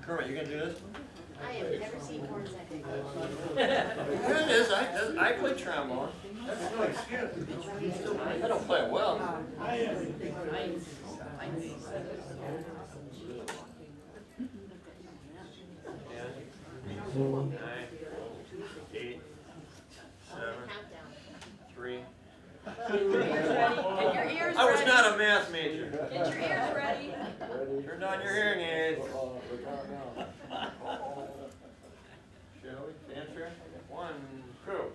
Kermit, you gonna do this? I have never seen horns that big. Here it is. I play trombone. That's no excuse. I don't play it well. I am. 9, 8, 7, Countdown. 3. Get your ears ready. Get your ears I was ready. not a math major. Get your ears ready. Turn on your hearing aids. Shall we? Answer? 1, 2.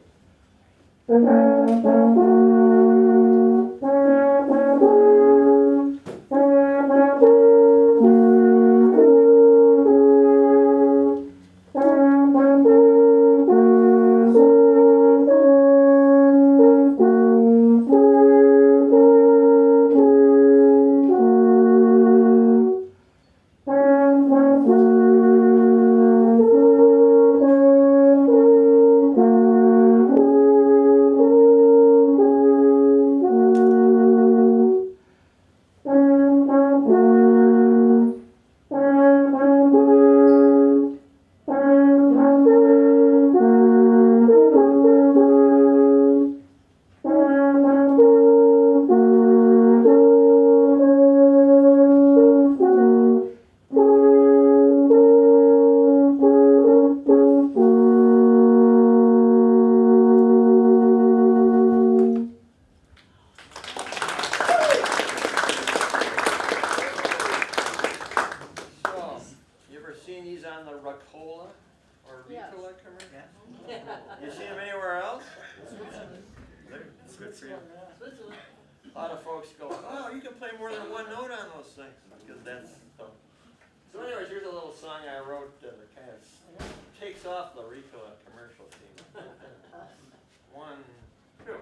You seen them anywhere else? It's good for you. A lot of folks go, oh, you can play more than one note on those things, because that's so anyways, here's a little song I wrote that kind of takes off the Ricola commercial theme. 1, 2.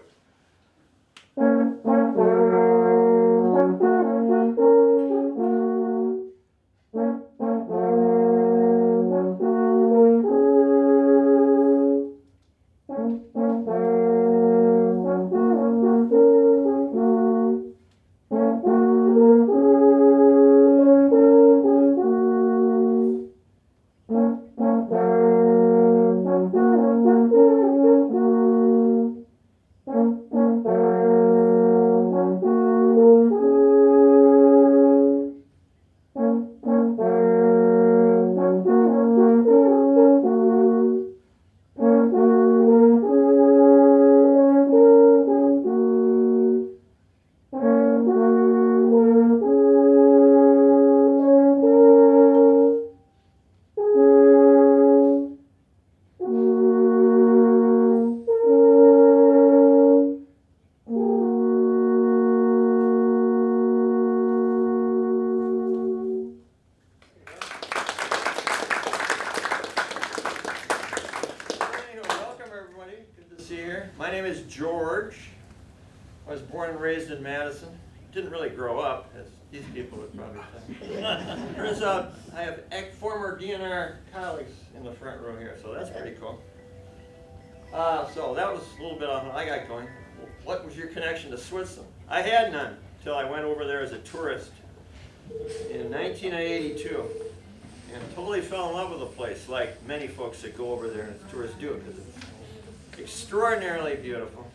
My name is George. I was born and raised in Madison. Didn't really grow up, as these people would probably say. Turns out I have former DNR colleagues in the front row here, so that's pretty cool. So that was a little bit on how I got going. What was your connection to Switzerland? I had none until I went over there as a tourist in 1982 and totally fell in love with the place, like many folks that go over there as tourists do, because it's extraordinarily beautiful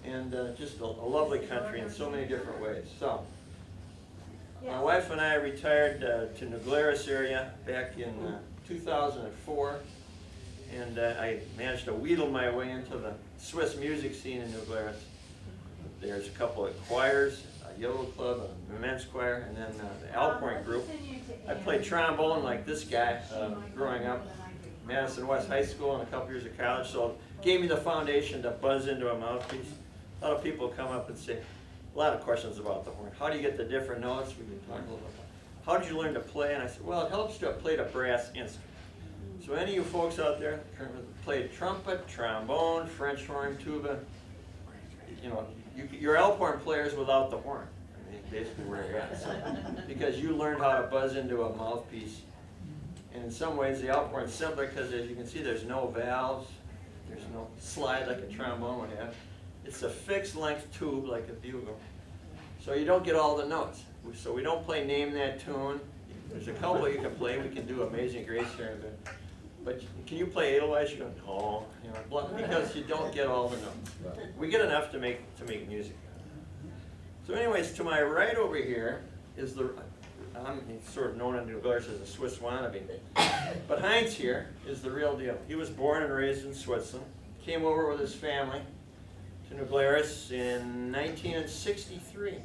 and just a lovely country in so many different ways. So, my wife and I retired to the Glarus area back in 2004, and I managed to wheedle my way into the Swiss music scene in New Glarus. There's a couple of choirs, a yodel club, a men's choir, and then the Alphorn group. I played trombone like this guy growing up. Madison West High School and a couple years of college, so it gave me the foundation to buzz into a mouthpiece. A lot of people come up and say, a lot of questions about the horn. How do you get the different notes? We can talk a little bit about how did you learn to play? And I said, well, it helps to have played a brass instrument. So any of you folks out there played trumpet, trombone, French horn, tuba, you know, you're Alphorn players without the horn. I mean, basically where you're at. So, because you learned how to buzz into a mouthpiece. And in some ways, the Alphorn's simpler because, as you can see, there's no valves. There's no slide like a trombone would have. It's a fixed length tube like a bugle. So you don't get all the notes. So we don't play Name That Tune. There's a couple you can play. We can do Amazing Grace here in a bit. But can you play Edelweiss? You go, no, you know, because you don't get all the notes. We get enough to make music. So anyways, to my right over here is I'm sort of known in New Glarus as a Swiss wannabe. But Heinz here is the real deal. He was born and raised in Switzerland. Came over with his family to New Glarus in 1963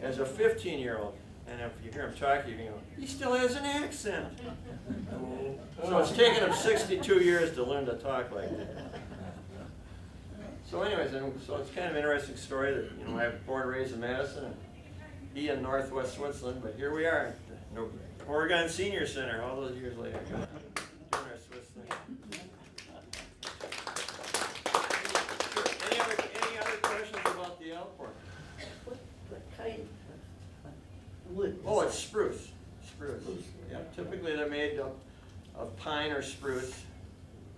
as a 15-year-old. And if you hear him talk, you can go, he still has an accent. So it's taken him 62 years to learn to talk like that. So anyways, so it's kind of an interesting story that, you know, I was born and raised in Madison, and he in northwest Switzerland, but here we are at the Oregon Senior Center all those years later. Doing our Swiss thing. Sure. Any other questions about the Alphorn? What kind of wood? Oh, it's spruce. Spruce. Yeah, typically they're made of pine or spruce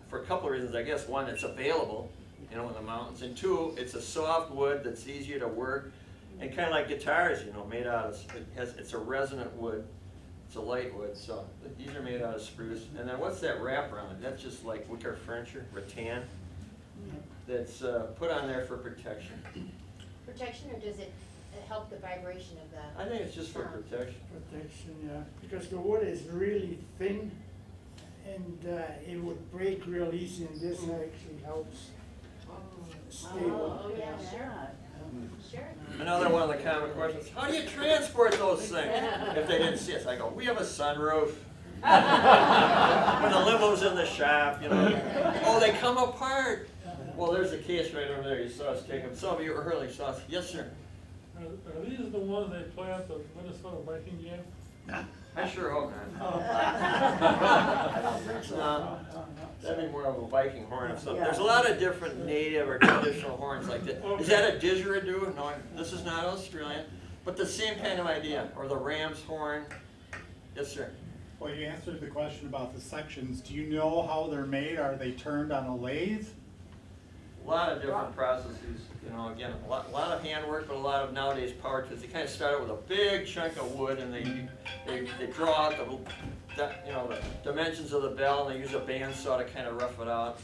for a couple of reasons. I guess one, it's available, you know, in the mountains, and two, it's a soft wood that's easier to work, and kind of like guitars, you know, made out of. It's a resonant wood. It's a light wood, so these are made out of spruce. And then what's that wrapper on it? That's just like wicker furniture, rattan. That's put on there for protection. Protection, or does it help the vibration of the? I think it's just for protection. Protection, yeah, because the wood is really thin and it would break real easy, and this actually helps stable. Oh, yeah, sure. Sure. Another one of the common questions, how do you transport those things? If they didn't see us, I go, we have a sunroof. When the limo's in the shop, you know. Oh, they come apart. Well, there's a case right over there. You saw us take them. Some of you earlier saw us. Yes, sir. Are these the ones they play at the Minnesota Viking game? I sure hope not. I don't think so. No. That'd be more of a Viking horn or something. There's a lot of different native or traditional horns like that. Is that a didgeridoo? No, this is not Australian, but the same kind of idea. Or the ram's horn. Yes, sir. Well, you answered the question about the sections. Do you know how they're made? Are they turned on a lathe? A lot of different processes, you know, again, a lot of handwork, but a lot of nowadays power tools. They kind of start out with a big chunk of wood, and they draw out the dimensions of the bell, and they use a bandsaw to kind of rough it out.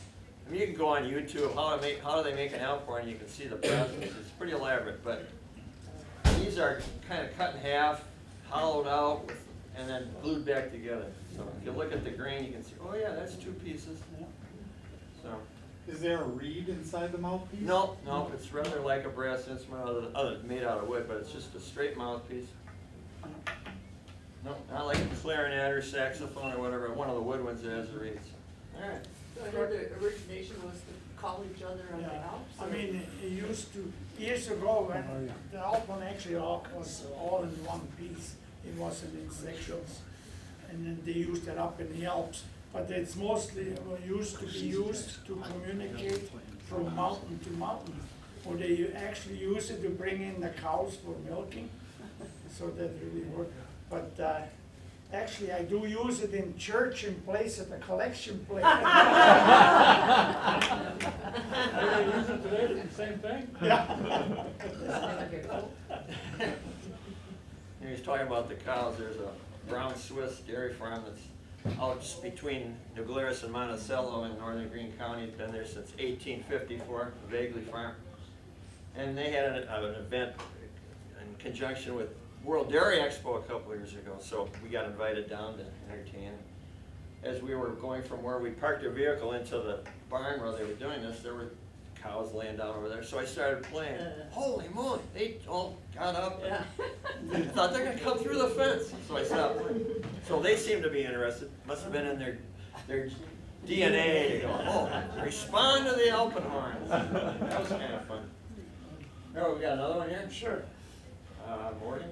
I mean, you can go on YouTube, how do they make an Alphorn, and you can see the process. It's pretty elaborate, but these are kind of cut in half, hollowed out, and then glued back together. So if you look at the grain, you can see, oh yeah, that's two pieces. So. Is there a reed inside the mouthpiece? No, it's rather like a brass instrument, made out of wood, but it's just a straight mouthpiece. No, not like a clarinet or saxophone or whatever, one of the wood ones that has the reeds. All right. So I heard the origination was to call each other on the Yeah, Alps. I mean, it used to, years ago, when the Alphorn actually was all in one piece, it wasn't in sections, and then they used it up in the Alps. But it's mostly used to be used to communicate from mountain to mountain. Or they actually use it to bring in the cows for milking, so that really worked. But actually, I do use it in church and place at the collection plate. Are they using it today, the same thing? Yeah. He was talking about the cows. There's a brown Swiss dairy farm that's out just between New Glarus and Monticello in northern Greene County. It's been there since 1854, Vaguely Farm. And they had an event in conjunction with World Dairy Expo a couple of years ago, so we got invited down to entertain. As we were going from where we parked our vehicle into the barn where they were doing this, there were cows laying down over there, so I started playing. Holy moly, they all got up. I thought they're gonna come through the fence, so I stopped playing. So they seemed to be interested. Must have been in their DNA to go, oh, respond to the Alphorns. That was kind of fun. Oh, we got another one here? Sure. Morgan?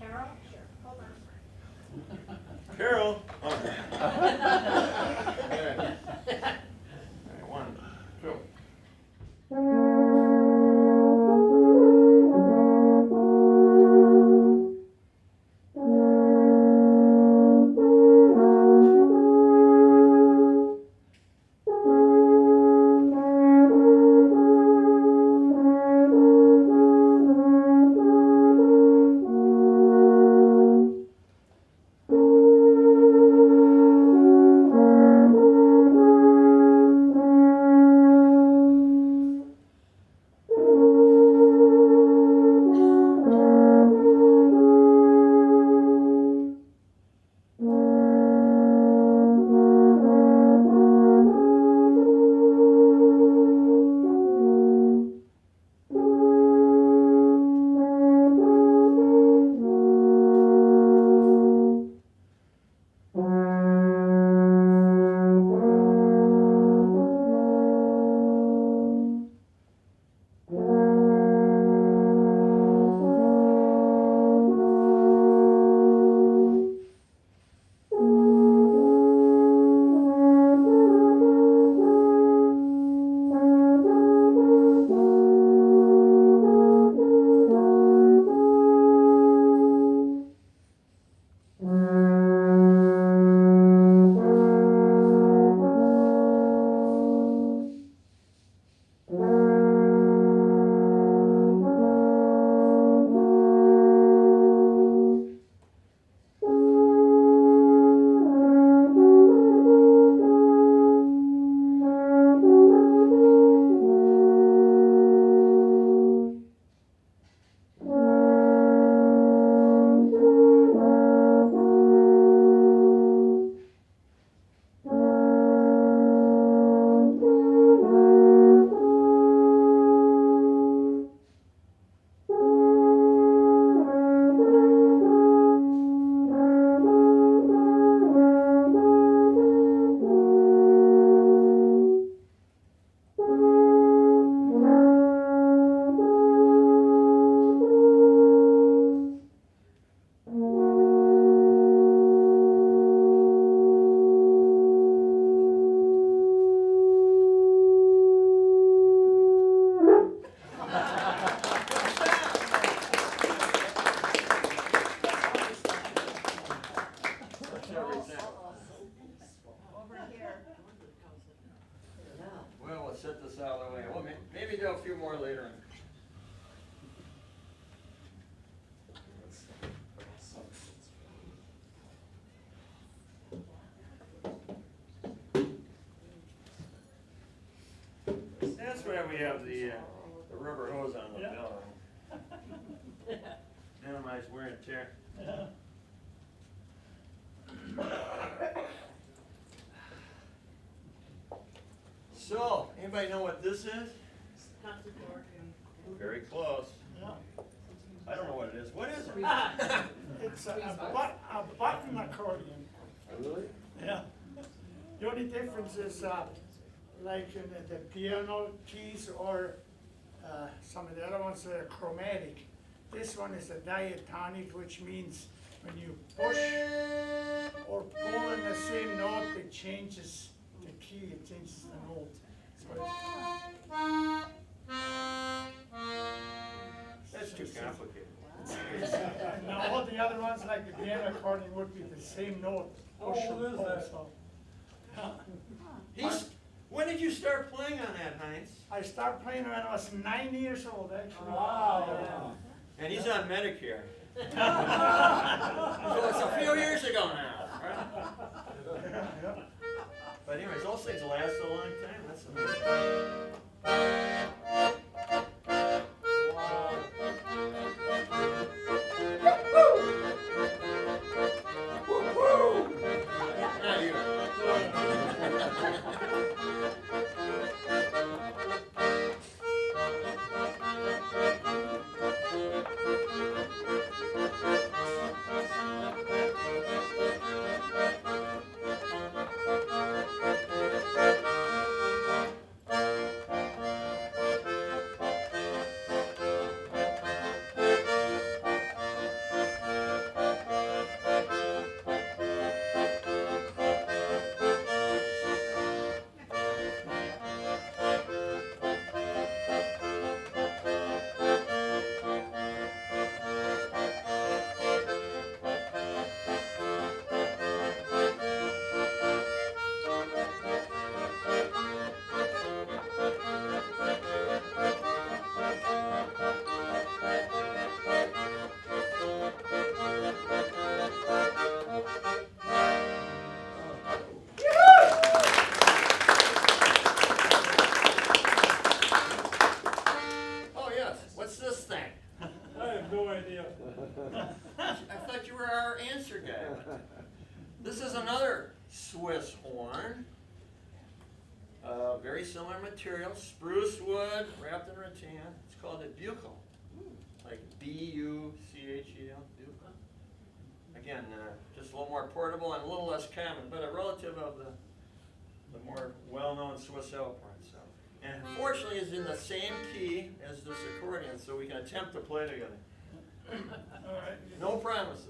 Carol? Sure, hold on. Carol? Oh. Okay. All right, 1, 2. set this out of the way. Well, maybe do a few more later on. That's why we have the rubber hose on the Yeah. bell. Minimize wear and tear. So, anybody know what this is? Very close. Yeah. I don't know what it is. What is it? It's a button accordion. Really? Yeah. The only difference is, like in the piano keys or some of the other ones are chromatic. This one is a diatonic, which means when you push or pull in the same note, it changes the key, it changes the note. So That's too complicated. and all the other ones, like the piano accordion, would be the same note. Push How or old is pull, that? so. When did you start playing on that, Heinz? I started playing when I was 9 years old, actually. Wow. And he's on Medicare. So it's a few years ago now, right? But anyways, those things last a long time. That's amazing. Now you. Oh yes, what's this thing? I have no idea. I thought you were our answer guy. This is another Swiss horn. Very similar material, spruce wood wrapped in rattan. It's called a buccal, like B-U-C-H-E-L, buccal. Again, just a little more portable and a little less common, but a relative of the more well-known Swiss Alphorns. So. And fortunately, it's in the same key as this accordion, so we can attempt to play together. All right. No promises.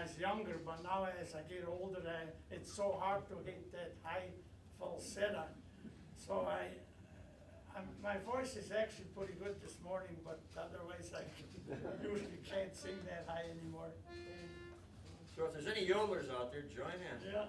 was younger, but now as I get older, it's so hard to hit that high falsetto. So my voice is actually pretty good this morning, but otherwise I usually can't sing that high anymore. So if there's any yodelers out there, join in. Yeah.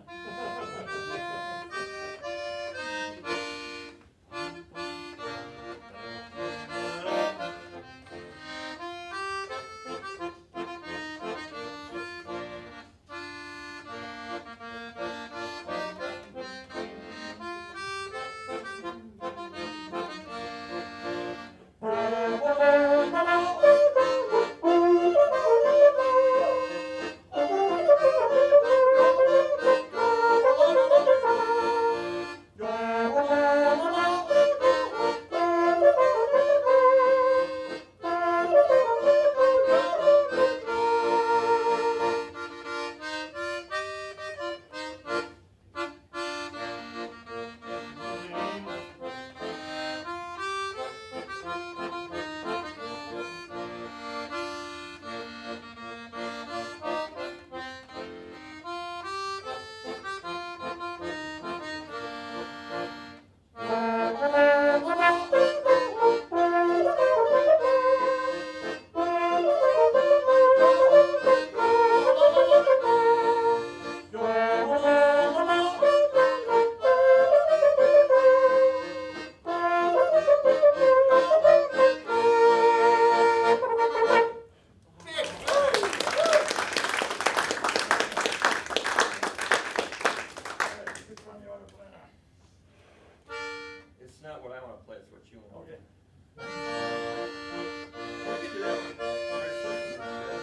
Which one you want to play now? It's not what I want to play, it's what you want to play. Okay. We can do that one. Our system is good.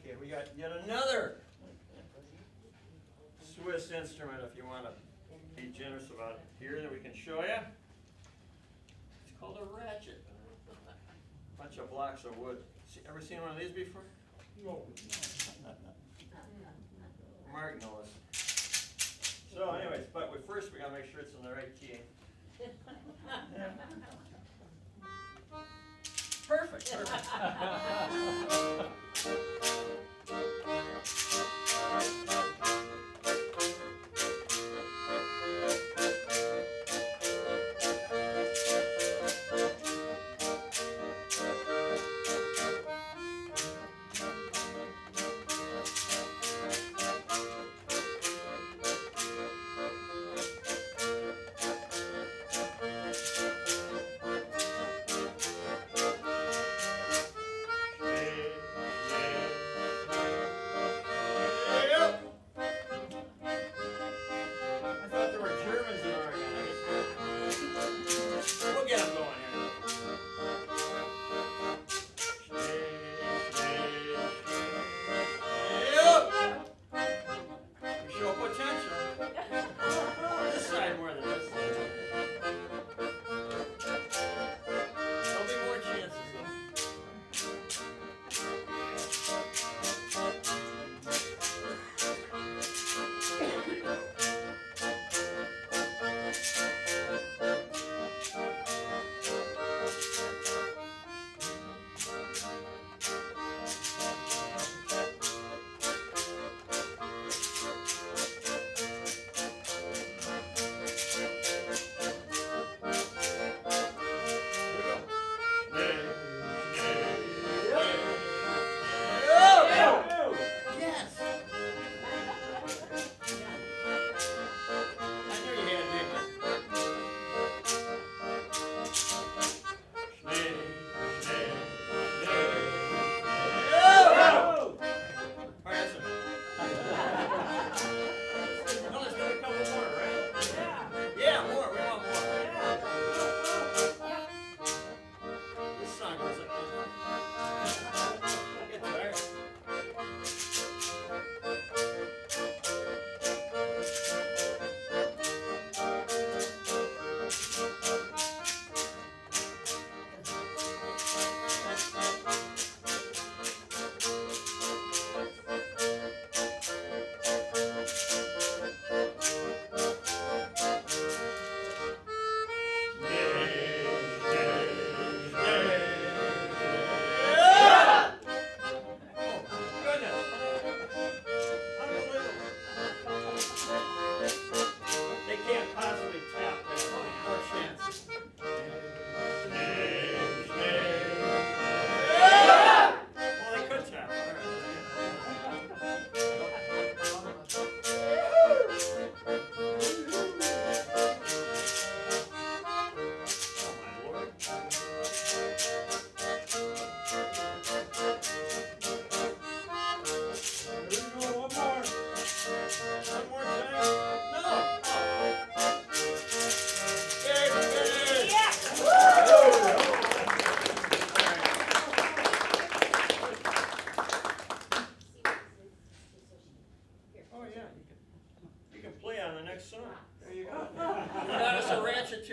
Okay, we got yet another Swiss instrument, if you want to be generous about it here, that we can show you. It's called a ratchet. Bunch of blocks of wood. Ever seen one of these before? No. Mark knows. So anyways, but first we gotta make sure it's in the right key. Perfect, perfect.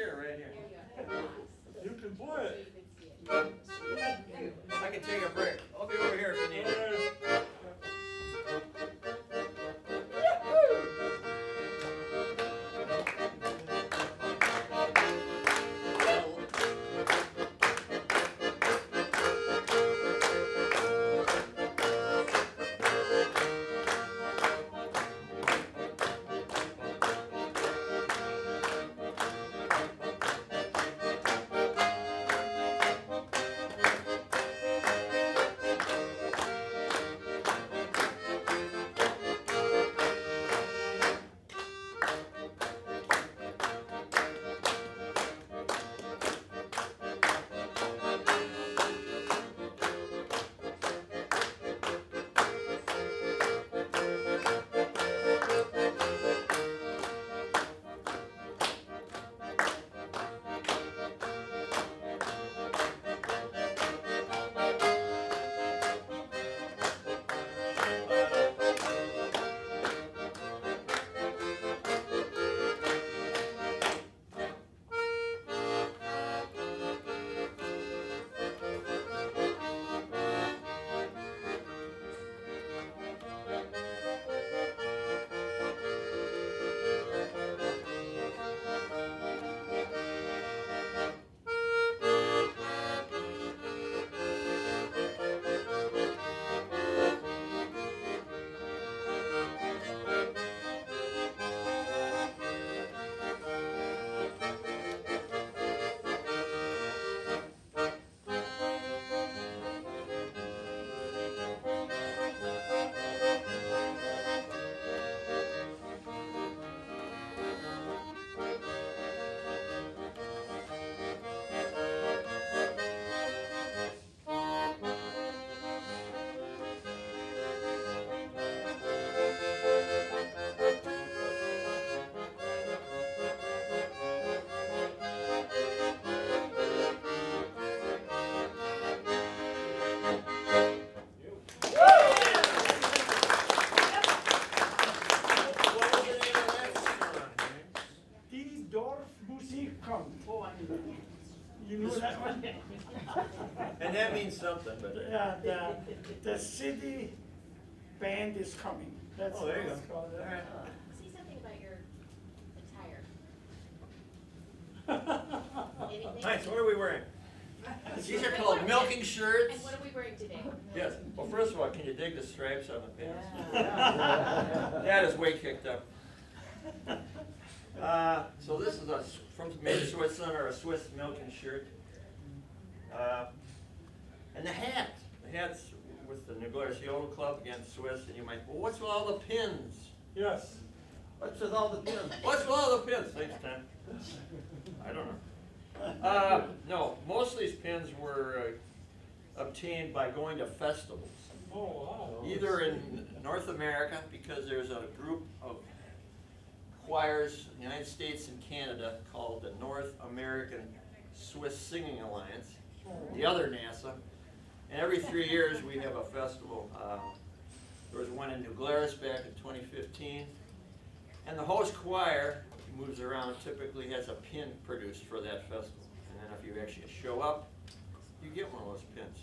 chair right here. There you go. You can So play you it. can see it. I can take a break. I'll be over here if you need it. What was the name of that song, James? Die Dorfmusik kommt. Oh, you know that one? And that means something, but. The city band is coming. That's Oh, there you what it's go. called. All right. Say something about your attire. Anything? Nice, what are we wearing? These are called milking shirts. And what are we wearing today? Yes, well, first of all, can you dig the stripes on the pants? That is way kicked up. So this is from made in Switzerland, or a Swiss milking shirt. And the hat's with the Glarus Yodel Club, again, Swiss, and you might, well, what's with all the pins? Yes. What's with all the pins? What's with all the pins? Thanks, Tom. I don't know. No, most of these pins were obtained by going to festivals. Oh, wow. Either in North America, because there's a group of choirs in the United States and Canada called the North American Swiss Singing Alliance, the other NASA. And every 3 years we have a festival. There was one in Glarus back in 2015. And the host choir, who moves around, typically has a pin produced for that festival. And then if you actually show up, you get one of those pins.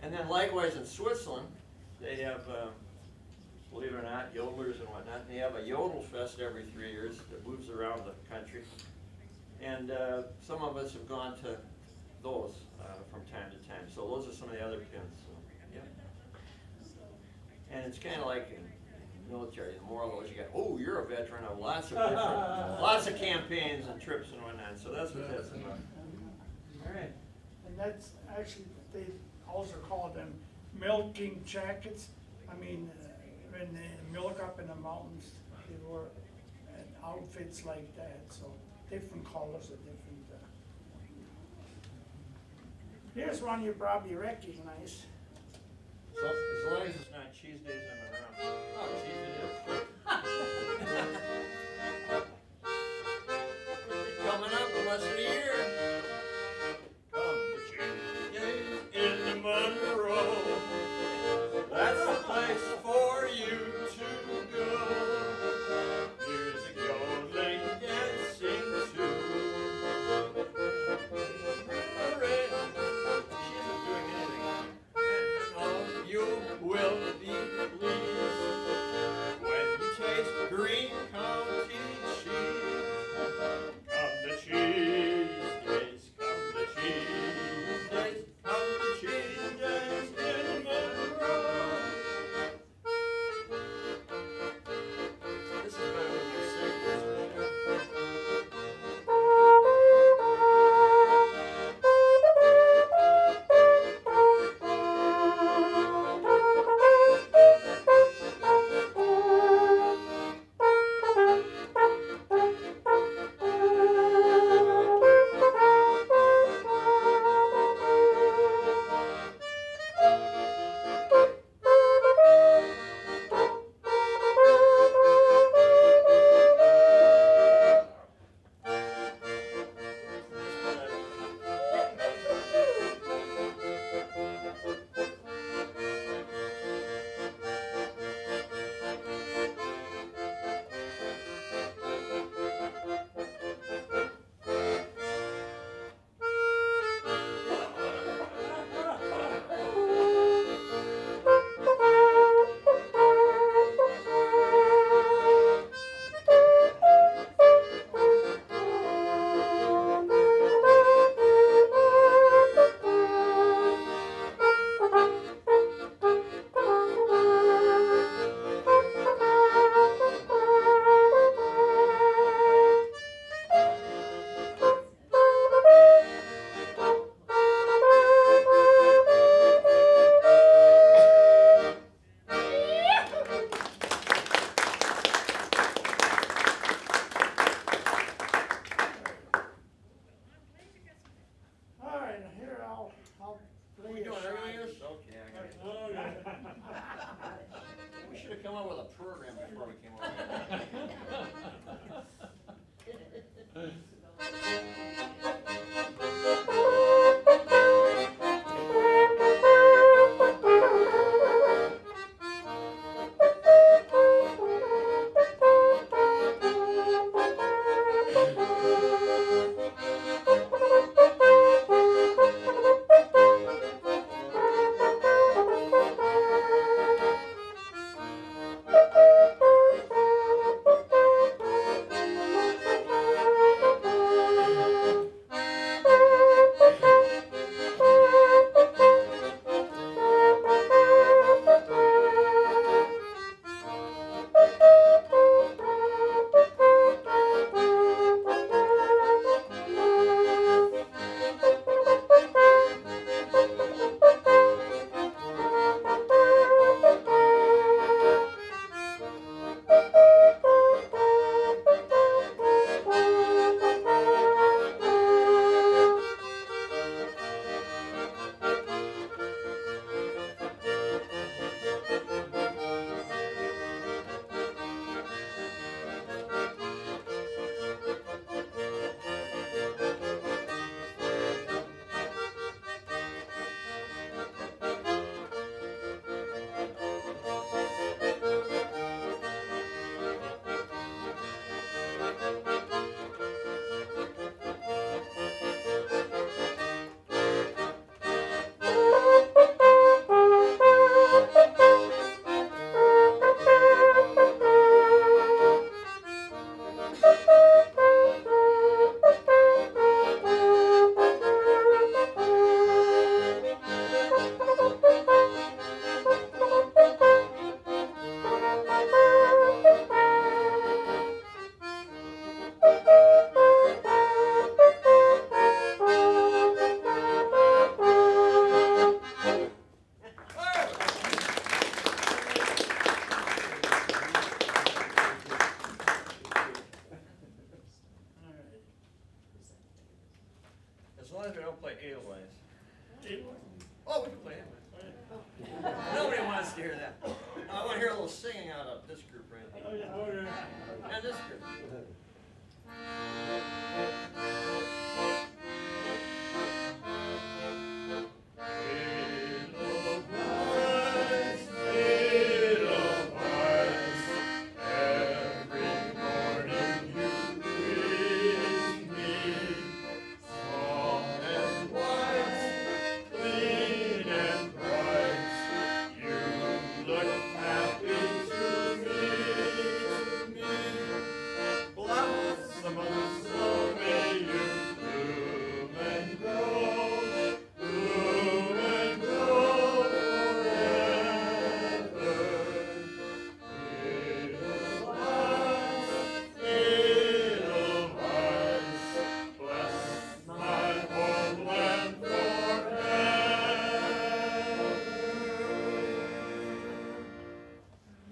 And then likewise in Switzerland, they have, believe it or not, yodelers and whatnot. They have a yodel fest every 3 years that moves around the country. And some of us have gone to those from time to time. So those are some of the other pins. So, yeah. And it's kind of like in military, the more of those you got, oh, you're a veteran of lots of different, lots of campaigns and trips and whatnot. So that's what that's about. All right. And that's actually, they also call them milking jackets. I mean, when they milk up in the mountains, they wore outfits like that, so different colors and different. Here's one you probably recognize. So as long as it's not cheese days I'm around. Oh, cheese it is. Coming up in less than a year. Come to cheese days in Monroe. That's the place for you to go. Music, yodeling, dancing too. long as we don't play Edelweiss. It- Oh, we can play Edelweiss. Nobody wants to hear that. I want to hear a little singing out of this group right here. Oh, yeah, okay. And this group.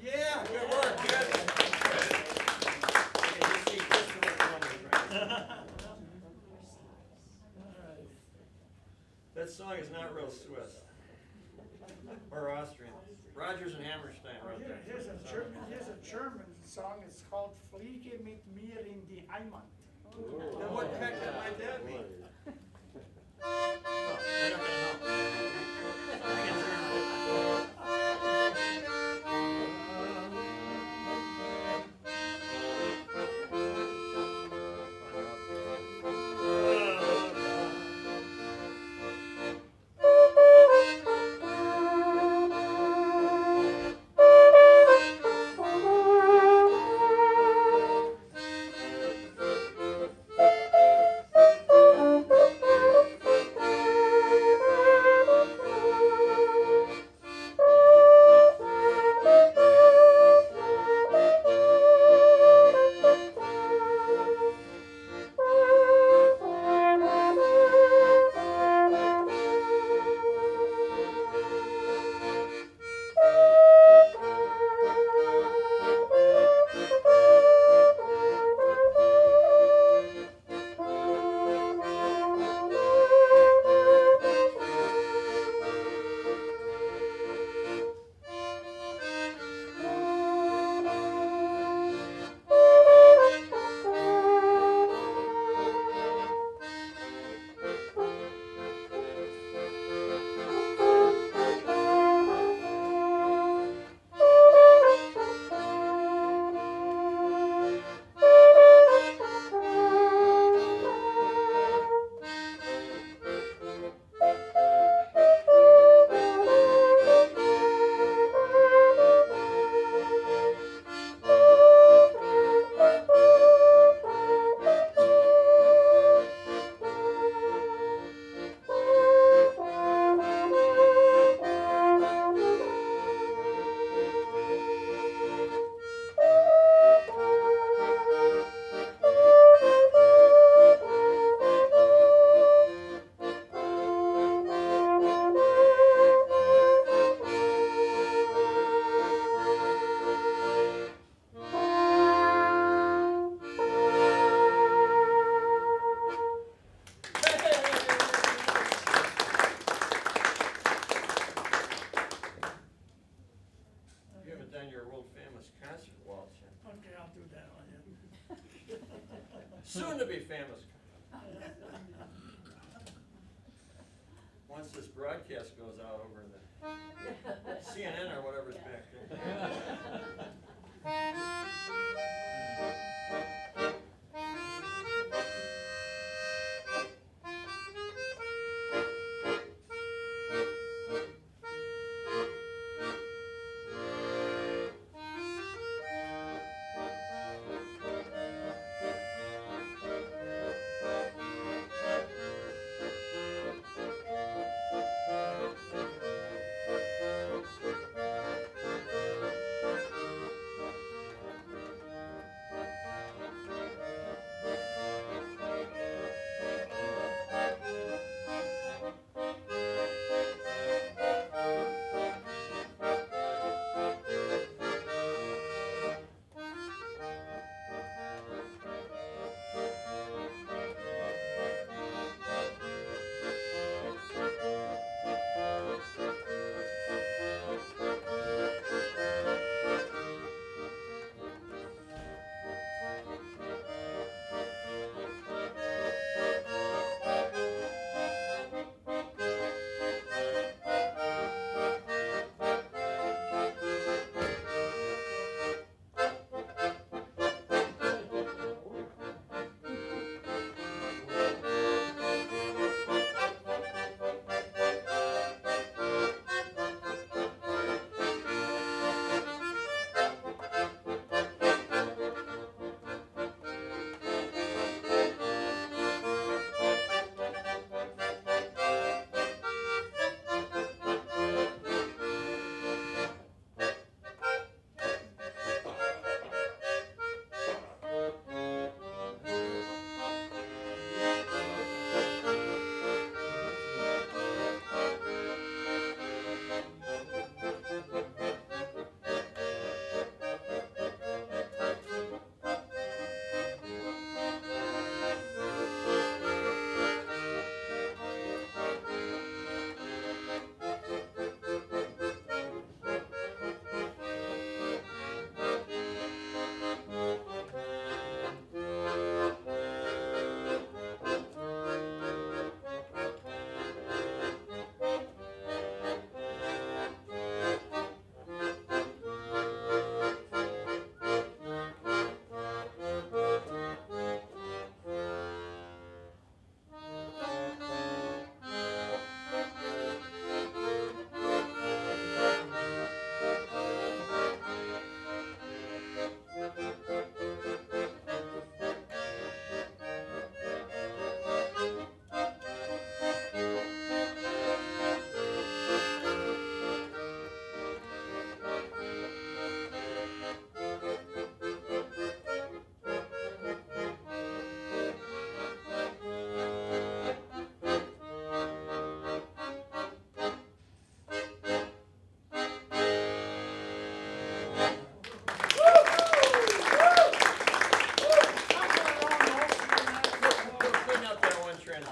Yeah, good work, good. Okay, you see Christopher Columbus, right? That song is not real Swiss or Austrian. Rogers and Hammerstein Oh, wrote here- that. here's a German song, it's called Fliege mit mir in die Heimat. Then what the heck might that mean? Oh, we're not gonna know. Something in German. You haven't done your world famous concert waltz yet. Okay, I'll do that one, yeah. Soon to be famous. Once this broadcast goes out over the CNN or whatever's back there.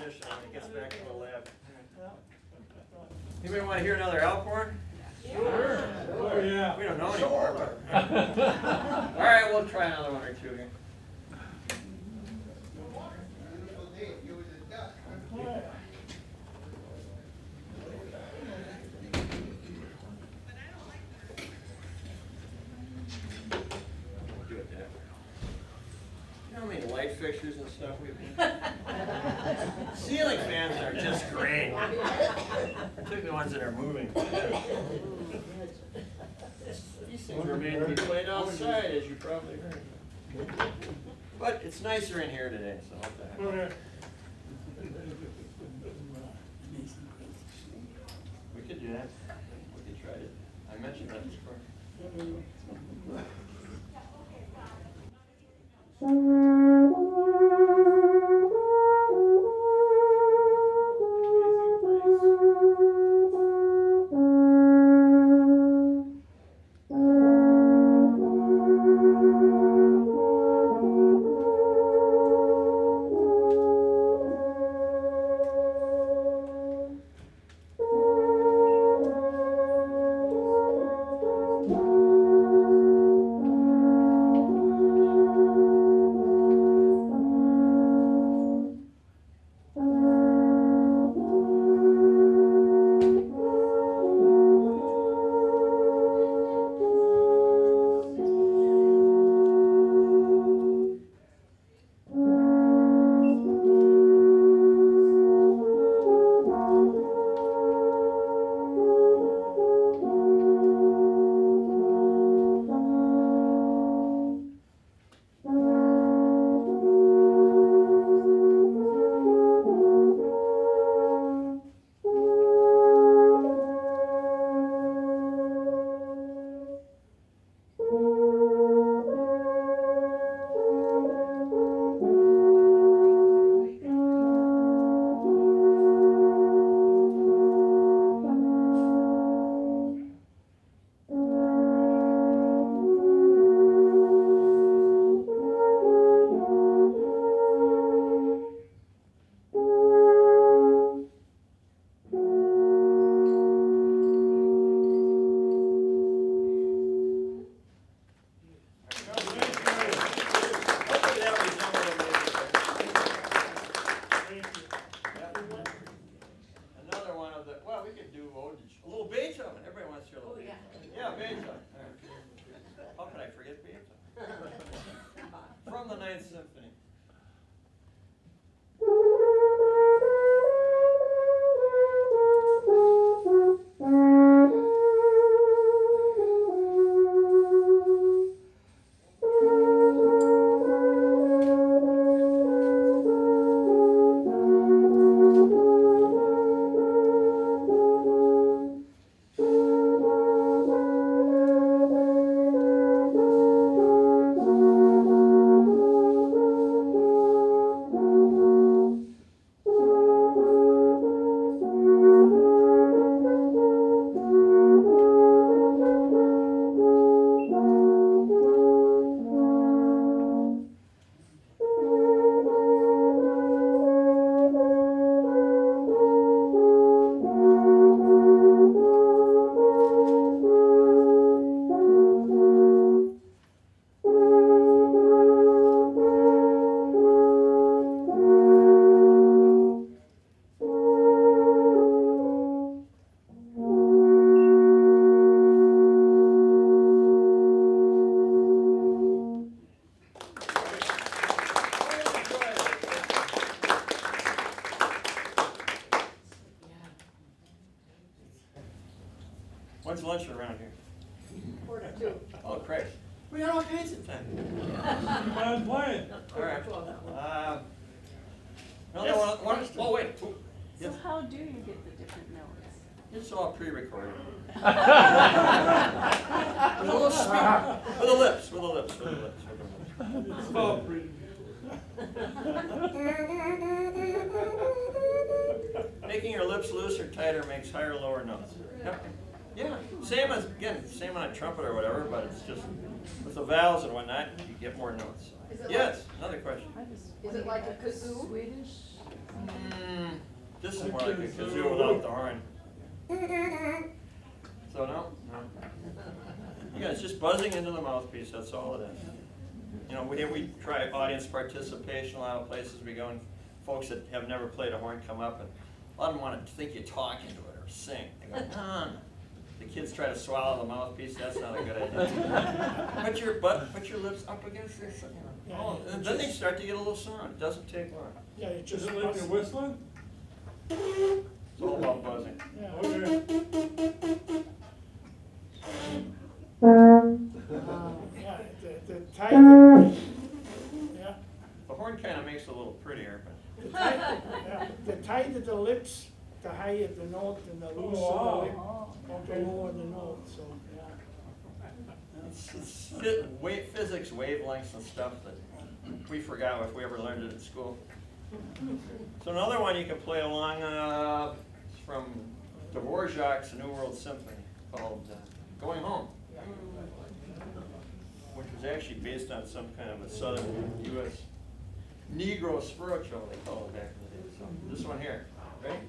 musician when he gets back to the lab. Anybody want to hear another Alphorn? Oh, yeah. We don't know anymore, but. All right, we'll try another one or two here. Do it that way. You know how many light fixtures and stuff we've been? Ceiling fans are just great. Particularly the ones that are moving. These things were made to be played outside, as you probably heard. But it's nicer in here today, so what the heck. Okay. We could do that. We could try it. I mentioned that before. Hopefully that resembled another one of the, well, we could do a little Beethoven. Everybody wants to hear a little Beethoven. Yeah, Beethoven. All right. How could I forget Beethoven? From the Ninth Symphony. When's lunch around here? 4 to 2. Oh, Christ. We got all kinds of time. I'm playing. All right. Yes, Oh, wait. Ooh, So yes. how do you get the different notes? It's all pre-recorded. With a little speaker. With the lips, with the lips, with the lips, with the lips. It's all pretty. Making your lips loose or tighter makes higher or lower notes. Yep. Yeah, same as, again, same on a trumpet or whatever, but it's just, with the valves and whatnot, you get more notes. Is it Yes, another question. I just Is it like a wondered, kazoo? Swedish? This is more like a kazoo without the horn. So no. Yeah, it's just buzzing into the mouthpiece, that's all it is. You know, we try audience participation, a lot of places we go, and folks that have never played a horn come up, and a lot of them want to think you talk into it or sing. They go, no. The kids try to swallow the mouthpiece, that's not a good idea. Put your lips up against this, you know. Oh, and then they start to get a little sound, it doesn't take long. Yeah, it Is just. it like you're whistling? It's all about buzzing. Yeah. Okay. Yeah, the tighter, yeah, The horn kind of makes it a little prettier, but the tighter the lips, the higher the note, and the looser the wow. lip, the lower the note, so, yeah. it's physics, wavelengths and stuff that we forgot if we ever learned it in school. So another one you can play along is from Dvorak's New World Symphony called Going Home, which was actually based on some kind of a southern U.S. Negro spiritual, they call it back in the day. So this one here, ready?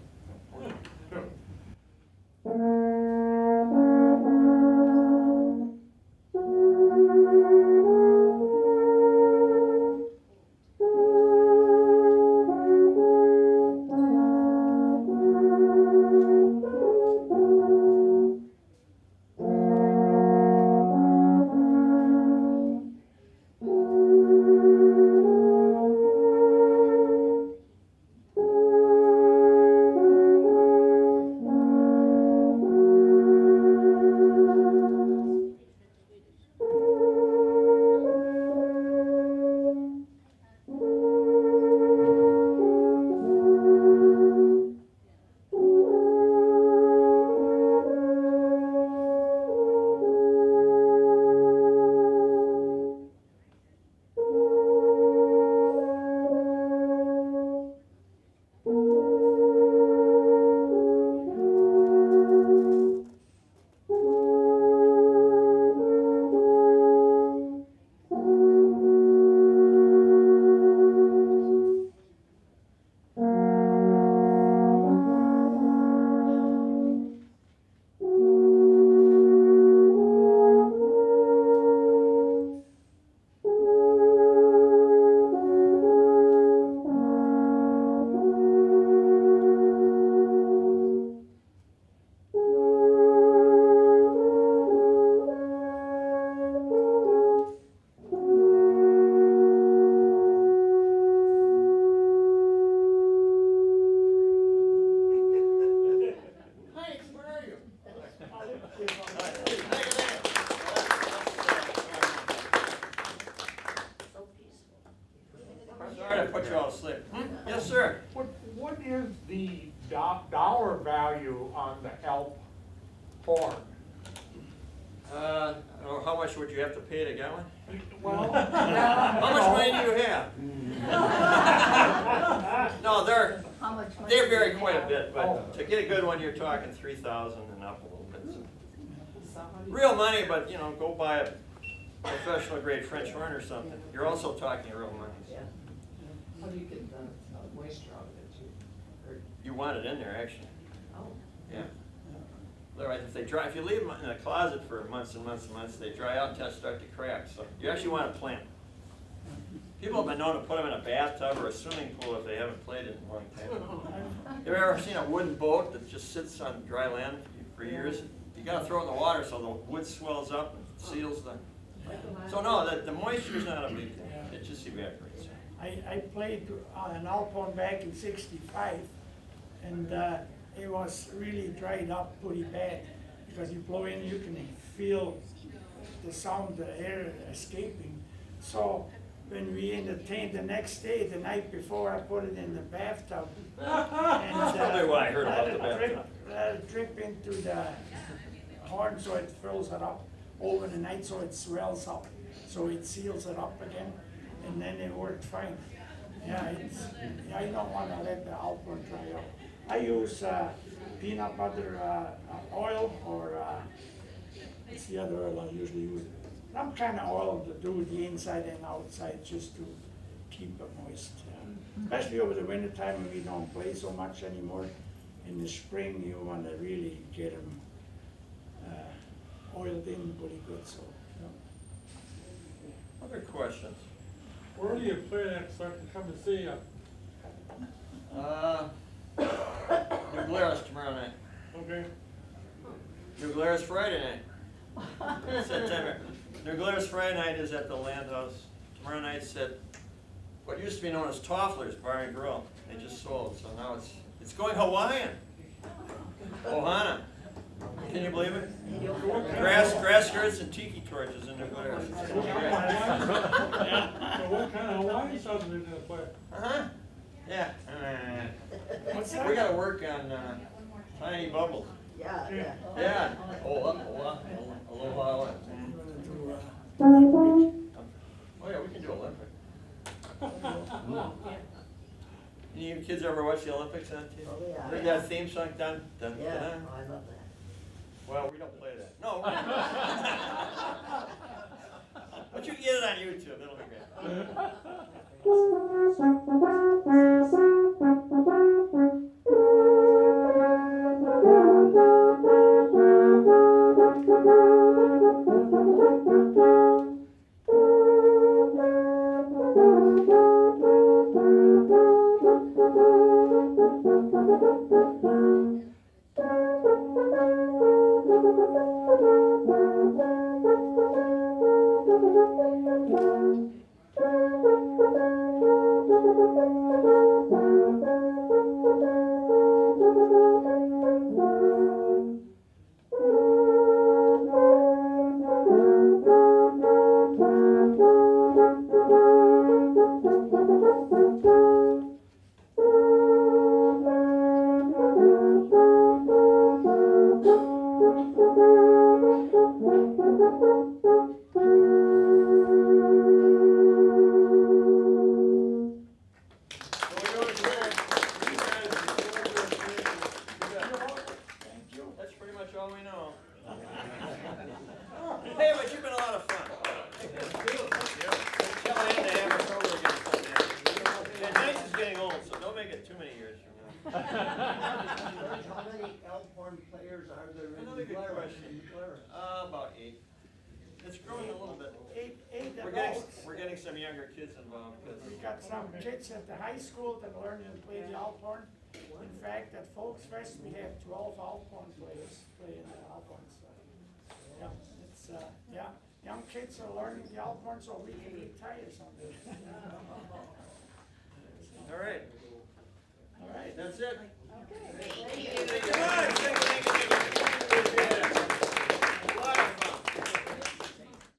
1, 2. Sorry to put you all to sleep. Yes, sir. What is the dollar value on the Alphorn? I don't know, how much would you have to pay to get one? Well, How much money do you have? No, they're How much money? they do vary you quite a have? bit, but to get a good one, you're talking 3,000 and up a little bit. So. Real money, but you know, go buy a professional grade French horn or something. You're also talking real money. So. How do you get the moisture out of it too? You want it in there, actually. Oh. Yeah. Otherwise, if you leave them in a closet for months and months and months, they dry out and start to crack. So you actually want to plant. People have been known to put them in a bathtub or a swimming pool if they haven't played it in a long time. Have you ever seen a wooden boat that just sits on dry land for years? You got to throw it in the water so the wood swells up and seals the. So no, the moisture is not a big thing. It just evaporates. I played on an Alphorn back in '65, and it was really dried up pretty bad, because you blow in, you can feel the sound, the air escaping. So when we entertained the next day, the night before, I put it in the bathtub. And, That's probably why I heard about the bathtub. Let it drip into the horn so it fills it up over the night, so it swells up, so it seals it up again, and then it worked fine. Yeah, I don't want to let the Alphorn dry out. I use peanut butter oil, or what's the other oil I usually use? Some kind of oil to do the inside and outside, just to keep it moist. especially over the winter time when we don't play so much anymore. In the spring, you wanna really get them, oiled in pretty good, so, you know. Other questions? Where do you play next so I can come and see you? New Glarus tomorrow night. Okay? New Glarus Friday night. September. New Glarus Friday night is at the Land House. Tomorrow night's at what used to be known as Toffler's Bar and Grill. They just sold, so now it's going Hawaiian. Ohana. Can you believe it? Grass skirts and tiki torches in New Glarus. It's gonna be great. So what kind of Hawaiian songs are they gonna play? Uh-huh. Yeah. What's We that? gotta work on Tiny Bubbles. Yeah, yeah. Yeah. Aloha. Oh yeah, we can do Olympic. You kids ever watch the Olympics on TV? Oh, yeah. Heard that theme song, dun, dun, Yeah, dun? oh, I love that. Well, we don't play that. No. But you can get it on YouTube, it'll be great. That's pretty much all we know. Hey, but you've been a lot of fun. Tell Ann to have us over again someday. And Dice is getting old, so don't make it too many years from now. How many Alphorn players are there in Another good Glarus? question. About 8. It's growing a little bit. Eight We're adults. getting some younger kids involved. 'Cause We got some kids at the high school that are learning to play the Alphorn. In fact, at Folks Fest, we have 12 Alphorn players playing the Alphorns. Yeah, it's, yeah, young kids are learning the Alphorn so we can retire someday. All right, All right. that's it.